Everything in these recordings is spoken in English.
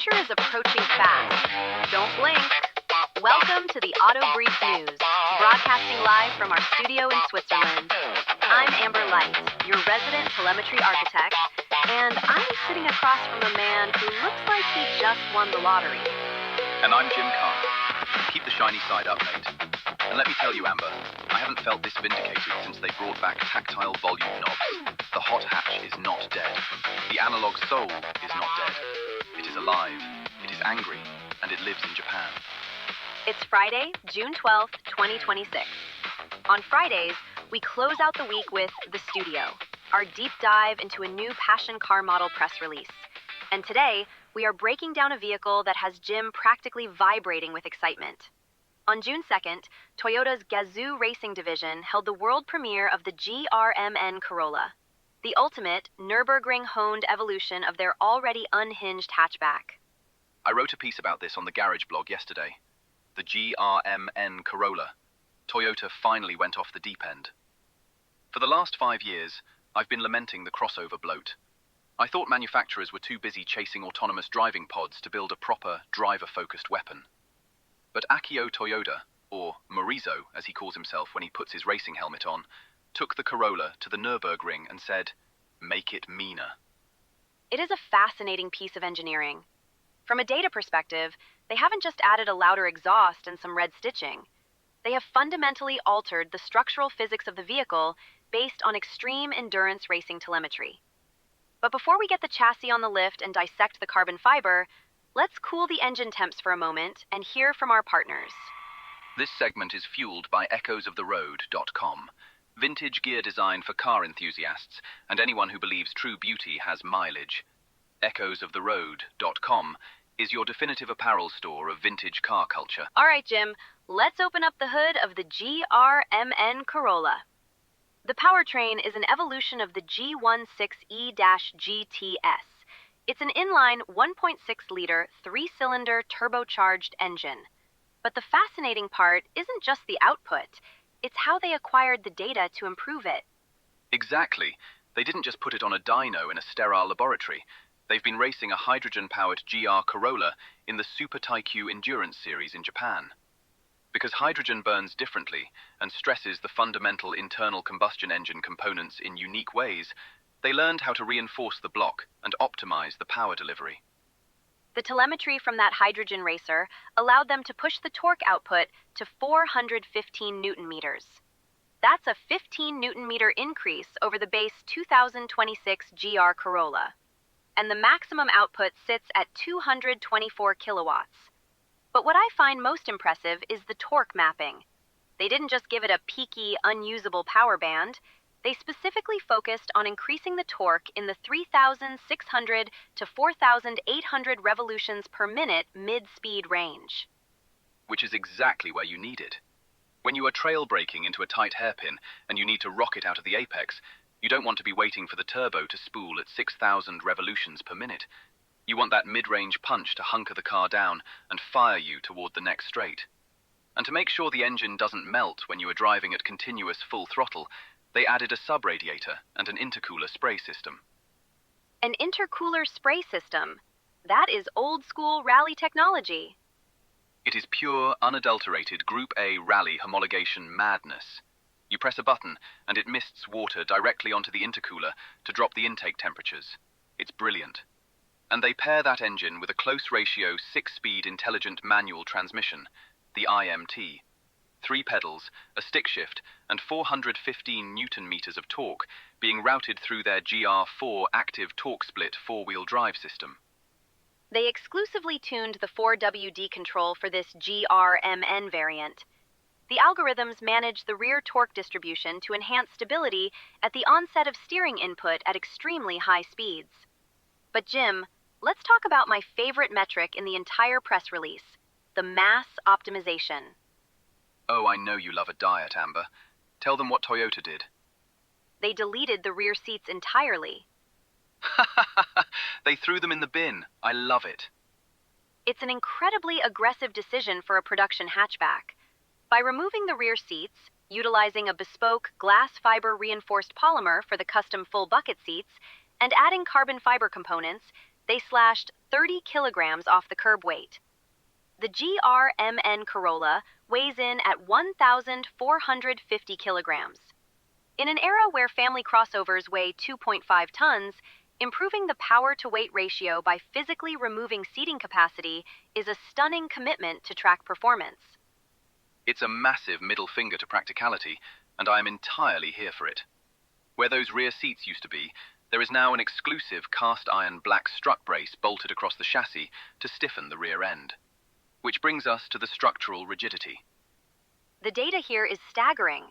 future is approaching fast. Don't blink. Welcome to the Auto Brief News, broadcasting live from our studio in Switzerland. I'm Amber Light, your resident telemetry architect, and I'm sitting across from a man who looks like he just won the lottery. And I'm Jim Khana. Keep the shiny side up, mate. And let me tell you, Amber, I haven't felt this vindicated since they brought back tactile volume knobs. The hot hatch is not dead. The analog soul is not dead. It is alive, it is angry, and it lives in Japan. It's Friday, June 12th, 2026. On Fridays, we close out the week with The Studio, our deep dive into a new passion car model press release. And today, we are breaking down a vehicle that has Jim practically vibrating with excitement. On June 2nd, Toyota's Gazoo Racing division held the world premiere of the GRMN Corolla, the ultimate Nürburgring-honed evolution of their already unhinged hatchback. I wrote a piece about this on the Garage blog yesterday. The GRMN Corolla. Toyota finally went off the deep end. For the last 5 years, I've been lamenting the crossover bloat. I thought manufacturers were too busy chasing autonomous driving pods to build a proper, driver-focused weapon. But Akio Toyoda, or Morizo as he calls himself when he puts his racing helmet on, took the Corolla to the Nürburgring and said, "Make it meaner." It is a fascinating piece of engineering. From a data perspective, they haven't just added a louder exhaust and some red stitching. They have fundamentally altered the structural physics of the vehicle based on extreme endurance racing telemetry. But before we get the chassis on the lift and dissect the carbon fiber, let's cool the engine temps for a moment and hear from our partners. This segment is fueled by echoesoftheroad.com, vintage gear design for car enthusiasts and anyone who believes true beauty has mileage. Echoesoftheroad.com is your definitive apparel store of vintage car culture. All right, Jim, let's open up the hood of the GRMN Corolla. The powertrain is an evolution of the G16E-GTS. It's an inline 1.6-liter, 3-cylinder turbocharged engine. But the fascinating part isn't just the output, it's how they acquired the data to improve it. Exactly. They didn't just put it on a dyno in a sterile laboratory. They've been racing a hydrogen-powered GR Corolla in the Super Taikyu Endurance Series in Japan. Because hydrogen burns differently and stresses the fundamental internal combustion engine components in unique ways, they learned how to reinforce the block and optimize the power delivery. The telemetry from that hydrogen racer allowed them to push the torque output to 415 Newton meters. That's a 15 Newton meter increase over the base 2026 GR Corolla. And the maximum output sits at 224 kilowatts. But what I find most impressive is the torque mapping. They didn't just give it a peaky, unusable power band. They specifically focused on increasing the torque in the 3,600 to 4,800 revolutions per minute mid-speed range. Which is exactly where you need it. When you are trail braking into a tight hairpin and you need to rocket out of the apex, you don't want to be waiting for the turbo to spool at 6,000 revolutions per minute. You want that mid-range punch to hunker the car down and fire you toward the next straight. And to make sure the engine doesn't melt when you are driving at continuous full throttle, they added a sub-radiator and an intercooler spray system. An intercooler spray system? That is old-school rally technology. It is pure, unadulterated Group A rally homologation madness. You press a button and it mists water directly onto the intercooler to drop the intake temperatures. It's brilliant. And they pair that engine with a close ratio 6-speed intelligent manual transmission, the IMT. 3 pedals, a stick shift, and 415 Newton meters of torque being routed through their GR4 active torque split 4-wheel drive system. They exclusively tuned the 4WD control for this GRMN variant. The algorithms manage the rear torque distribution to enhance stability at the onset of steering input at extremely high speeds. But Jim, let's talk about my favorite metric in the entire press release, the mass optimization. Oh, I know you love a diet, Amber. Tell them what Toyota did. They deleted the rear seats entirely. They threw them in the bin. I love it. It's an incredibly aggressive decision for a production hatchback. By removing the rear seats, utilizing a bespoke glass fiber reinforced polymer for the custom full bucket seats, and adding carbon fiber components, They slashed 30 kilograms off the curb weight. The GRMN Corolla weighs in at 1,450 kilograms. In an era where family crossovers weigh 2.5 tons, improving the power-to-weight ratio by physically removing seating capacity is a stunning commitment to track performance. It's a massive middle finger to practicality, and I am entirely here for it. Where those rear seats used to be, there is now an exclusive cast-iron black strut brace bolted across the chassis to stiffen the rear end. Which brings us to the structural rigidity. The data here is staggering.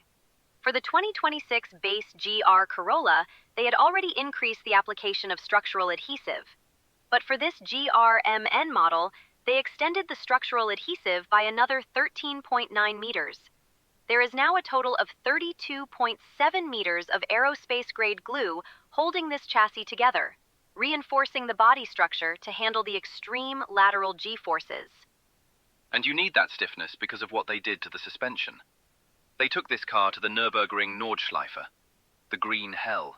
For the 2026 base GR Corolla, they had already increased the application of structural adhesive. But for this GRMN model, they extended the structural adhesive by another 13.9 meters. There is now a total of 32.7 meters of aerospace-grade glue holding this chassis together, reinforcing the body structure to handle the extreme lateral G-forces. And you need that stiffness because of what they did to the suspension. They took this car to the Nürburgring Nordschleife, the green hell.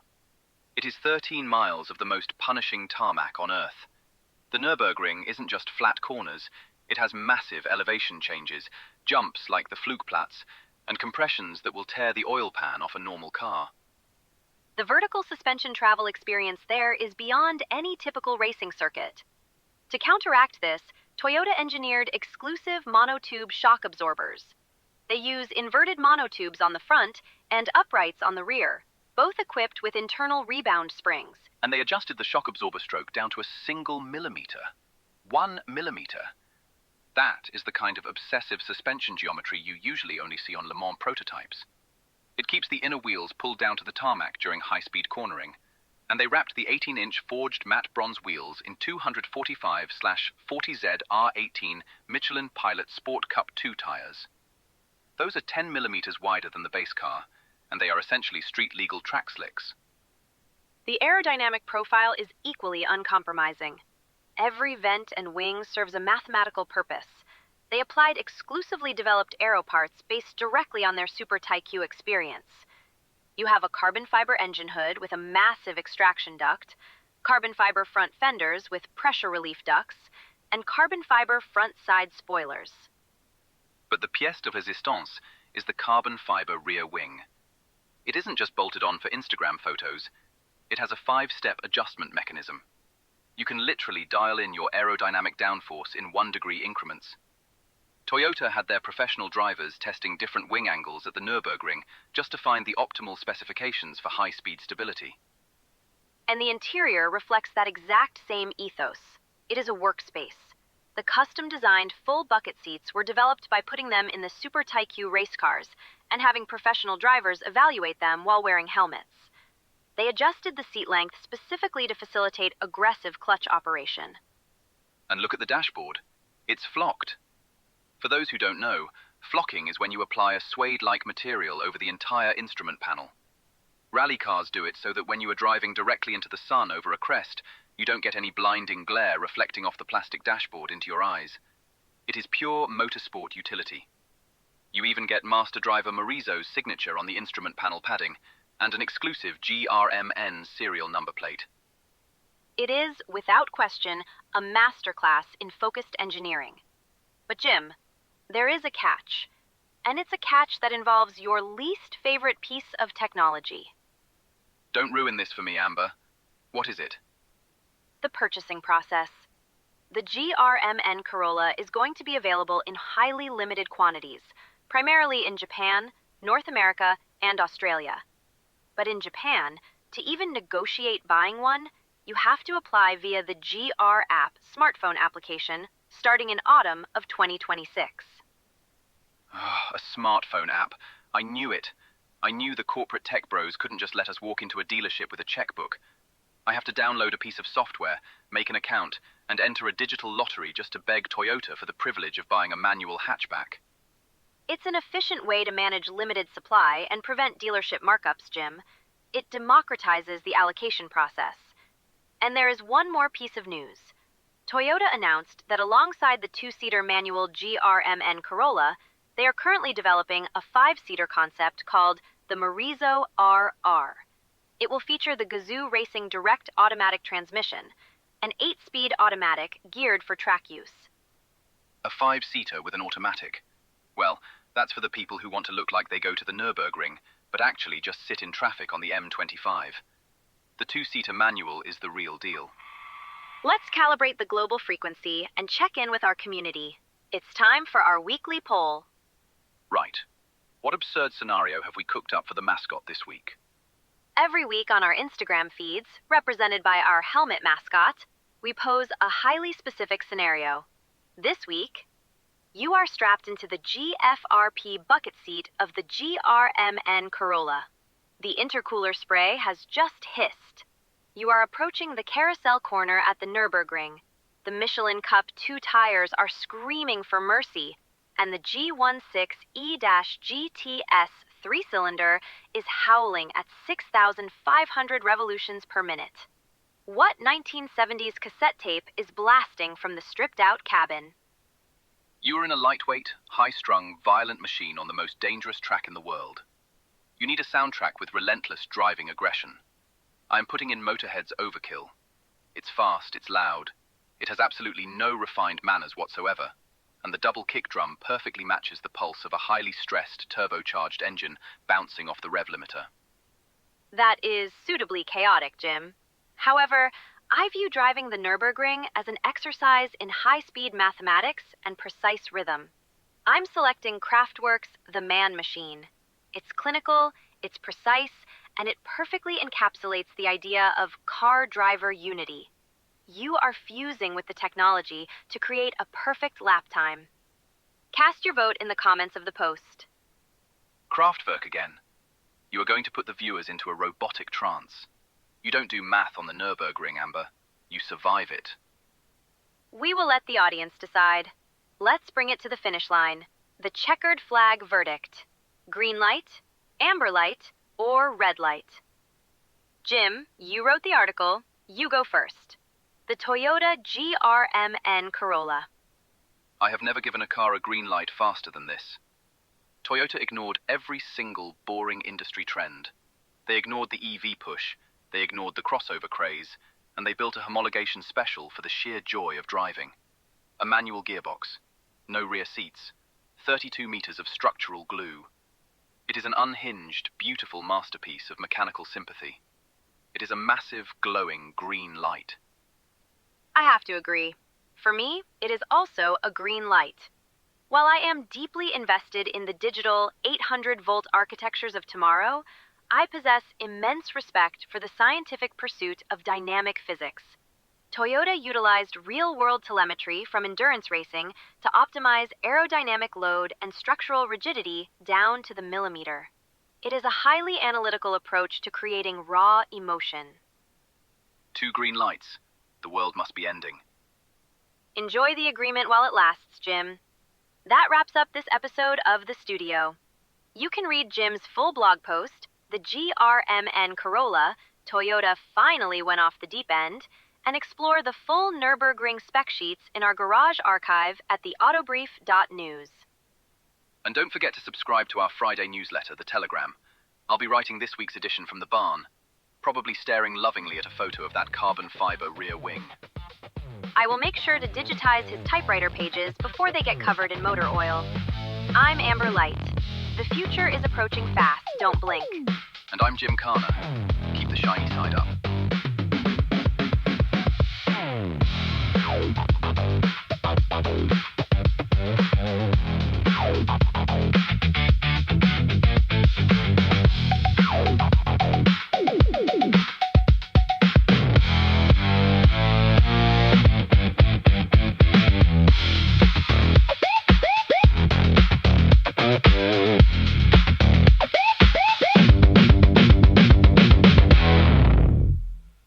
It is 13 miles of the most punishing tarmac on Earth. The Nürburgring isn't just flat corners, it has massive elevation changes, jumps like the Flugplatz, and compressions that will tear the oil pan off a normal car. The vertical suspension travel experience there is beyond any typical racing circuit. To counteract this, Toyota engineered exclusive monotube shock absorbers. They use inverted monotubes on the front and uprights on the rear, both equipped with internal rebound springs. And they adjusted the shock absorber stroke down to a single millimeter. 1 millimeter. That is the kind of obsessive suspension geometry you usually only see on Le Mans prototypes. It keeps the inner wheels pulled down to the tarmac during high-speed cornering, and they wrapped the 18-inch forged matte bronze wheels in 245/40Z R18 Michelin Pilot Sport Cup 2 tires. Those are 10 millimeters wider than the base car, and they are essentially street-legal track slicks. The aerodynamic profile is equally uncompromising. Every vent and wing serves a mathematical purpose. They applied exclusively developed aero parts based directly on their Super Tyque experience. You have a carbon fiber engine hood with a massive extraction duct, carbon fiber front fenders with pressure relief ducts, and carbon fiber front side spoilers. But the pièce de résistance is the carbon fiber rear wing. It isn't just bolted on for Instagram photos. It has a 5-step adjustment mechanism. You can literally dial in your aerodynamic downforce in 1-degree increments. Toyota had their professional drivers testing different wing angles at the Nürburgring just to find the optimal specifications for high-speed stability. And the interior reflects that exact same ethos. It is a workspace. The custom-designed full bucket seats were developed by putting them in the Super Tyque race cars and having professional drivers evaluate them while wearing helmets. They adjusted the seat length specifically to facilitate aggressive clutch operation. And look at the dashboard. It's flocked. For those who don't know, flocking is when you apply a suede-like material over the entire instrument panel. Rally cars do it so that when you are driving directly into the sun over a crest, you don't get any blinding glare reflecting off the plastic dashboard into your eyes. It is pure motorsport utility. You even get Master Driver Marizo's signature on the instrument panel padding, and an exclusive GRMN serial number plate. It is, without question, a masterclass in focused engineering. But Jim, there is a catch, and it's a catch that involves your least favorite piece of technology. Don't ruin this for me, Amber. What is it? The purchasing process. The GRMN Corolla is going to be available in highly limited quantities, primarily in Japan, North America, and Australia. But in Japan, to even negotiate buying one, you have to apply via the GR App smartphone application starting in autumn of 2026. A smartphone app. I knew it. I knew the corporate tech bros couldn't just let us walk into a dealership with a checkbook. I have to download a piece of software, make an account, and enter a digital lottery just to beg Toyota for the privilege of buying a manual hatchback. It's an efficient way to manage limited supply and prevent dealership markups, Jim. It democratizes the allocation process. And there is one more piece of news. Toyota announced that alongside the 2-seater manual GRMN Corolla, they are currently developing a 5-seater concept called the Marizo RR. It will feature the Gazoo Racing direct automatic transmission, an 8-speed automatic geared for track use. A 5-seater with an automatic. Well, that's for the people who want to look like they go to the Nürburgring, but actually just sit in traffic on the M25. The 2-seater manual is the real deal. Let's calibrate the global frequency and check in with our community. It's time for our weekly poll. Right. What absurd scenario have we cooked up for the mascot this week? Every week on our Instagram feeds, represented by our helmet mascot, we pose a highly specific scenario. This week, you are strapped into the GFRP bucket seat of the GRMN Corolla. The intercooler spray has just hissed. You are approaching the carousel corner at the Nürburgring. The Michelin Cup 2 tires are screaming for mercy, and the G16E-GTS 3-cylinder is howling at 6,500 revolutions per minute. What 1970s cassette tape is blasting from the stripped-out cabin? You are in a lightweight, high-strung, violent machine on the most dangerous track in the world. You need a soundtrack with relentless driving aggression. I am putting in Motorhead's Overkill. It's fast, it's loud. It has absolutely no refined manners whatsoever, and the double kick drum perfectly matches the pulse of a highly stressed, turbocharged engine bouncing off the rev limiter. That is suitably chaotic, Jim. However, I view driving the Nürburgring as an exercise in high-speed mathematics and precise rhythm. I'm selecting Kraftwerk's The Man Machine. It's clinical, it's precise, and it perfectly encapsulates the idea of car-driver unity. You are fusing with the technology to create a perfect lap time. Cast your vote in the comments of the post. Kraftwerk again. You are going to put the viewers into a robotic trance. You don't do math on the Nürburgring, Amber. You survive it. We will let the audience decide. Let's bring it to the finish line. The checkered flag verdict. Green light, amber light, or red light? Jim, you wrote the article. You go first. The Toyota GRMN Corolla. I have never given a car a green light faster than this. Toyota ignored every single boring industry trend. They ignored the EV push, they ignored the crossover craze, and they built a homologation special for the sheer joy of driving. A manual gearbox, no rear seats, 32 meters of structural glue. It is an unhinged, beautiful masterpiece of mechanical sympathy. It is a massive, glowing green light. I have to agree. For me, it is also a green light. While I am deeply invested in the digital 800-volt architectures of tomorrow, I possess immense respect for the scientific pursuit of dynamic physics. Toyota utilized real-world telemetry from endurance racing to optimize aerodynamic load and structural rigidity down to the millimeter. It is a highly analytical approach to creating raw emotion. 2 green lights. The world must be ending. Enjoy the agreement while it lasts, Jim. That wraps up this episode of The Studio. You can read Jim's full blog post, The GRMN Corolla, Toyota Finally Went Off the Deep End, and explore the full Nürburgring spec sheets in our garage archive at theautobrief.news. And don't forget to subscribe to our Friday newsletter, The Telegram. I'll be writing this week's edition from the barn, probably staring lovingly at a photo of that carbon fiber rear wing. I will make sure to digitize his typewriter pages before they get covered in motor oil. I'm Amber Light. The future is approaching fast, don't blink. And I'm Jim Khana. Keep the shiny side up.